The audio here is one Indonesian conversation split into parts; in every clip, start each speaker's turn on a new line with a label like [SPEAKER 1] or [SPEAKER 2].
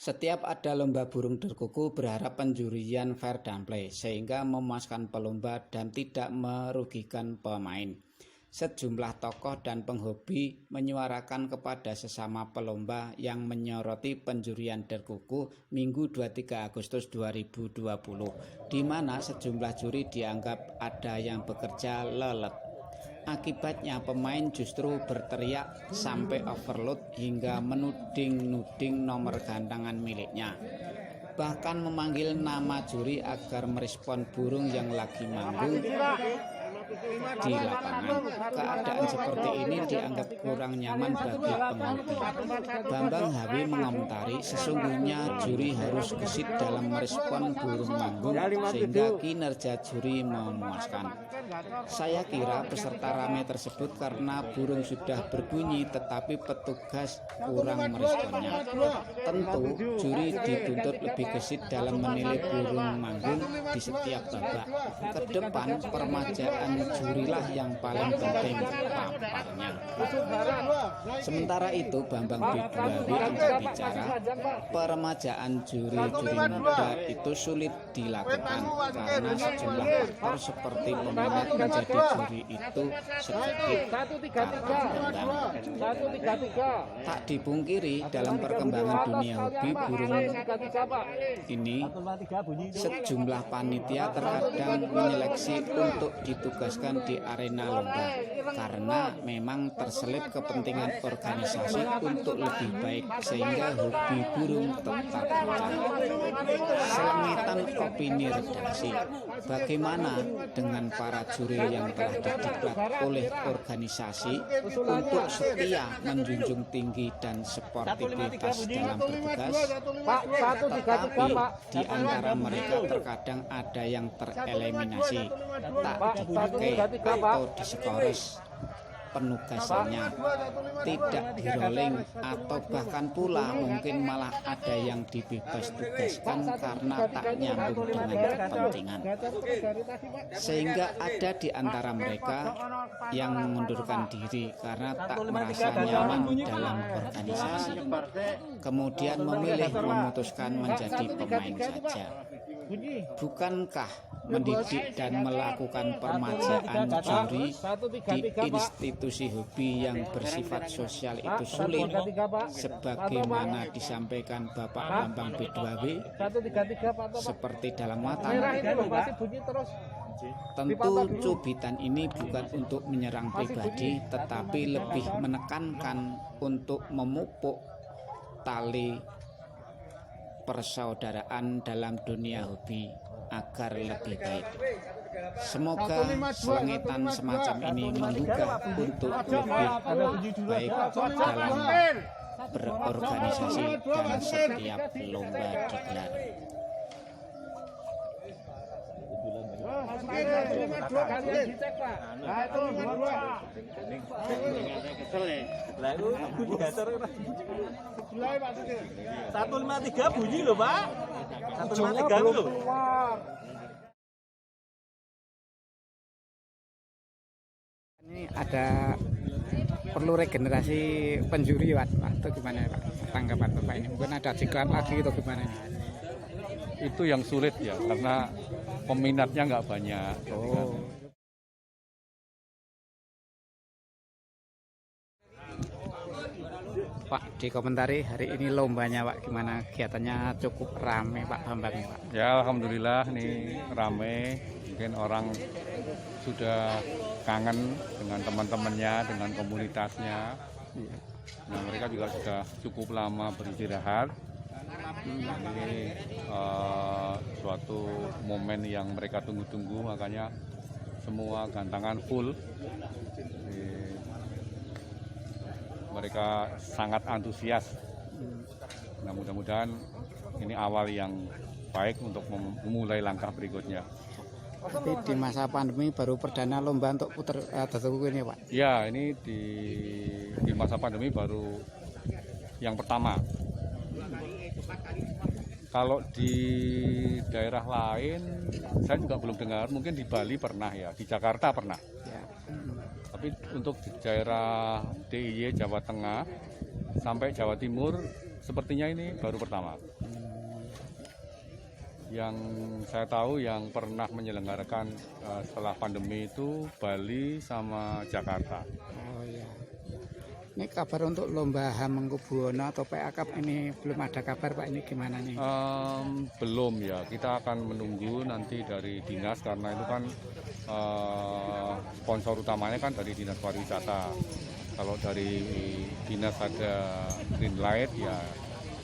[SPEAKER 1] Setiap ada lomba burung derkuku berharap penjurian fair dan play sehingga memuaskan pelomba dan tidak merugikan pemain. Sejumlah tokoh dan penghobi menyuarakan kepada sesama pelomba yang menyoroti penjurian derkuku Minggu 23 Agustus 2020, di mana sejumlah juri dianggap ada yang bekerja lelet. Akibatnya pemain justru berteriak sampai overload hingga menuding-nuding nomor gantangan miliknya. Bahkan memanggil nama juri agar merespon burung yang lagi manggung di lapangan. Keadaan seperti ini dianggap kurang nyaman bagi penghobi. Bambang Hawi mengomentari sesungguhnya juri harus gesit dalam merespon burung manggung sehingga kinerja juri memuaskan. Saya kira peserta rame tersebut karena burung sudah berbunyi tetapi petugas kurang meresponnya. Tentu juri dituntut lebih gesit dalam menilai burung manggung di setiap babak. Kedepan permajaan jurilah yang paling penting paparnya. Sementara itu Bambang B2W angkat bicara, peremajaan juri-juri muda itu sulit dilakukan karena sejumlah faktor seperti peminat menjadi juri itu sedikit kata Bambang. Tak dipungkiri dalam perkembangan dunia hobi burung ini sejumlah panitia terkadang menyeleksi untuk ditugaskan di arena lomba karena memang terselip kepentingan organisasi untuk lebih baik sehingga hobi burung tetap lancar. Selengetan opini redaksi, bagaimana dengan para juri yang telah didiklat oleh organisasi untuk setia menjunjung tinggi dan sportivitas dalam bertugas, tetapi di antara mereka terkadang ada yang tereliminasi, tak dipakai atau diskores penugasannya, tidak di-rolling atau bahkan pula mungkin malah ada yang dibebas tugaskan karena tak nyambung dengan kepentingan. Sehingga ada di antara mereka yang mengundurkan diri karena tak merasa nyaman dalam organisasi, kemudian memilih memutuskan menjadi pemain saja. Bukankah mendidik dan melakukan permajaan juri di institusi hobi yang bersifat sosial itu sulit, sebagaimana disampaikan Bapak Bambang B2W seperti dalam matan? Tentu cubitan ini bukan untuk menyerang pribadi, tetapi lebih menekankan untuk memupuk tali persaudaraan dalam dunia hobi agar lebih baik. Semoga selengetan semacam ini menggugah untuk lebih baik dalam berorganisasi dan setiap lomba digelar.
[SPEAKER 2] Satu 153 bunyi loh Pak. 153 loh.
[SPEAKER 1] Ini ada perlu regenerasi penjuri Pak, atau gimana Pak tanggapan Bapak ini? Mungkin ada diklat lagi atau gimana?
[SPEAKER 3] Itu yang sulit ya karena peminatnya nggak banyak.
[SPEAKER 1] Oh. Pak, dikomentari hari ini lombanya Pak, gimana kegiatannya? Cukup rame Pak Bambang Pak?
[SPEAKER 3] Ya alhamdulillah nih rame, mungkin orang sudah kangen dengan teman-temannya, dengan komunitasnya. Nah mereka juga sudah cukup lama beristirahat. Ini suatu momen yang mereka tunggu-tunggu, makanya semua gantangan full. Mereka sangat antusias. Nah mudah-mudahan ini awal yang baik untuk memulai langkah berikutnya.
[SPEAKER 1] Tapi di masa pandemi baru perdana lomba untuk puter derkuku ini Pak?
[SPEAKER 3] Ya ini di masa pandemi baru yang pertama. Kalau di daerah lain saya juga belum dengar, mungkin di Bali pernah ya, di Jakarta pernah.
[SPEAKER 1] Ya.
[SPEAKER 3] Tapi untuk di daerah DIY Jawa Tengah sampai Jawa Timur sepertinya ini baru pertama. Yang saya tahu yang pernah menyelenggarakan setelah pandemi itu Bali sama Jakarta.
[SPEAKER 1] Oh ya. Ini kabar untuk lomba Hamengkubuwono atau PA Cup ini belum ada kabar Pak, ini gimana nih?
[SPEAKER 3] Belum ya, kita akan menunggu nanti dari dinas karena itu kan sponsor utamanya kan dari Dinas Pariwisata. Kalau dari dinas ada green light ya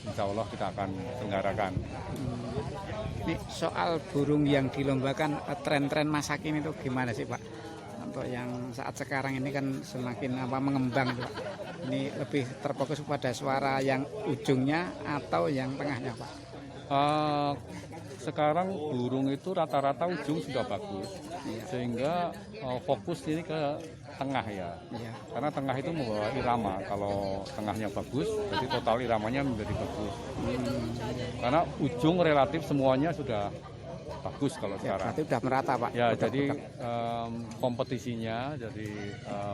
[SPEAKER 3] insya Allah kita akan selenggarakan.
[SPEAKER 1] Ini soal burung yang dilombakan, tren-tren masa kini itu gimana sih Pak? Untuk yang saat sekarang ini kan semakin mengembang Pak. Ini lebih terfokus pada suara yang ujungnya atau yang tengahnya Pak?
[SPEAKER 3] Sekarang burung itu rata-rata ujung sudah bagus, sehingga fokus ini ke tengah ya. Karena tengah itu membawa irama. Kalau tengahnya bagus, jadi total iramanya menjadi bagus. Karena ujung relatif semuanya sudah bagus kalau sekarang.
[SPEAKER 1] Berarti sudah merata Pak?
[SPEAKER 3] Ya, jadi kompetisinya, jadi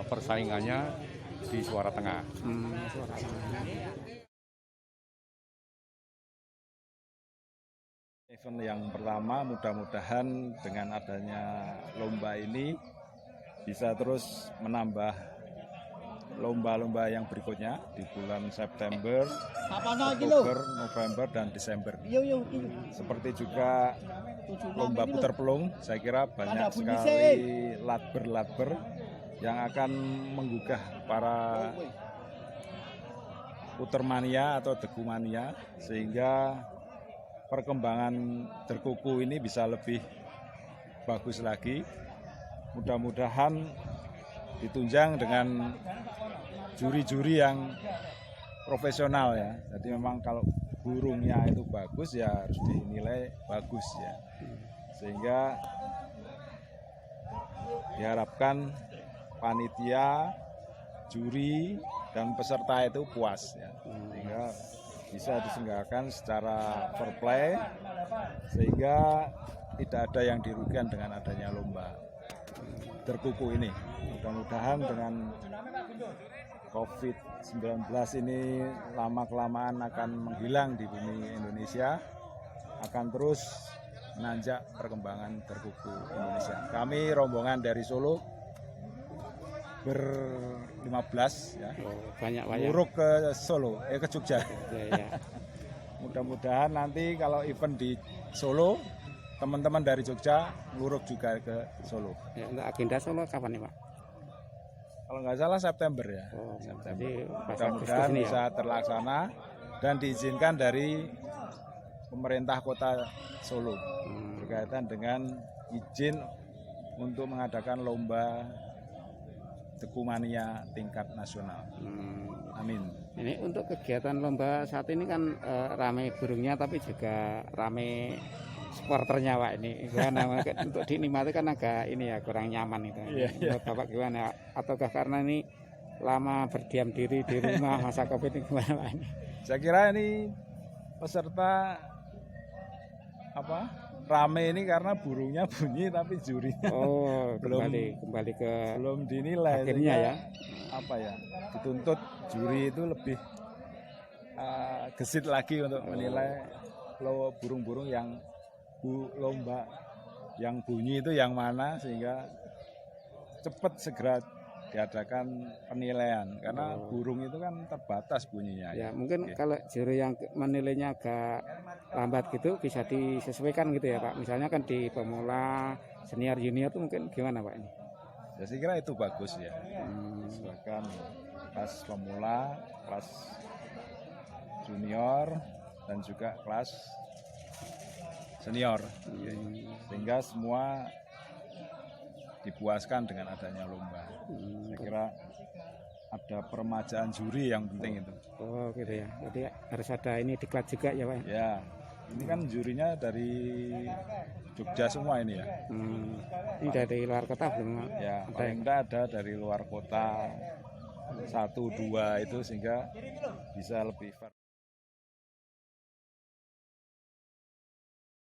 [SPEAKER 3] persaingannya di suara tengah.
[SPEAKER 1] Suara tengah.
[SPEAKER 4] Event yang pertama, mudah-mudahan dengan adanya lomba ini bisa terus menambah lomba-lomba yang berikutnya di bulan September, Oktober, November, dan Desember. Seperti juga lomba putar pelung, saya kira banyak sekali latber-latber yang akan menggugah para putermania atau degumania, sehingga perkembangan derkuku ini bisa lebih bagus lagi. Mudah-mudahan ditunjang dengan juri-juri yang profesional ya. Jadi memang kalau burungnya itu bagus ya harus dinilai bagus ya. Sehingga diharapkan panitia, juri, dan peserta itu puas ya. Sehingga bisa diselenggarakan secara fair play, sehingga tidak ada yang dirugikan dengan adanya lomba derkuku ini. Mudah-mudahan dengan COVID-19 ini lama-kelamaan akan menghilang di bumi Indonesia, akan terus menanjak perkembangan derkuku Indonesia. Kami rombongan dari Solo ber-15 ya.
[SPEAKER 1] Banyak.
[SPEAKER 4] Nguruk ke Solo, ke Jogja.
[SPEAKER 1] Ya.
[SPEAKER 4] Mudah-mudahan nanti kalau event di Solo, teman-teman dari Jogja nguruk juga ke Solo.
[SPEAKER 1] Ya, untuk agenda Solo kapan nih Pak?
[SPEAKER 4] Kalau nggak salah September ya. September. Mudah-mudahan bisa terlaksana dan diizinkan dari pemerintah kota Solo berkaitan dengan izin untuk mengadakan lomba Dekumania tingkat nasional. Amin.
[SPEAKER 1] Ini untuk kegiatan lomba saat ini kan rame burungnya tapi juga rame supporternya Pak ini. Gimana untuk dinikmati kan agak ini ya kurang nyaman itu. Menurut Bapak gimana? Ataukah karena ini lama berdiam diri di rumah masa Covid ini gimana Pak ini?
[SPEAKER 4] Saya kira ini peserta rame ini karena burungnya bunyi tapi jurinya
[SPEAKER 1] kembali ke
[SPEAKER 4] belum dinilai
[SPEAKER 1] akhirnya ya.
[SPEAKER 4] Dituntut juri itu lebih gesit lagi untuk menilai burung-burung yang lomba yang bunyi itu yang mana, sehingga cepat segera diadakan penilaian karena burung itu kan terbatas bunyinya.
[SPEAKER 1] Ya mungkin kalau juri yang menilainya agak lambat gitu bisa disesuaikan gitu ya Pak. Misalnya kan di pemula, senior, junior itu mungkin gimana Pak ini?
[SPEAKER 4] Ya saya kira itu bagus ya. Sesuaikan kelas pemula, kelas junior, dan juga kelas senior. Sehingga semua dipuaskan dengan adanya lomba. Saya kira ada peremajaan juri yang penting itu.
[SPEAKER 1] Oh gitu ya. Jadi harus ada ini diklat juga ya Pak?
[SPEAKER 4] Ya, ini kan jurinya dari Jogja semua ini ya.
[SPEAKER 1] Ini dari luar kota belum?
[SPEAKER 4] Ya, paling tidak ada dari luar kota 1-2 itu, sehingga bisa lebih fair.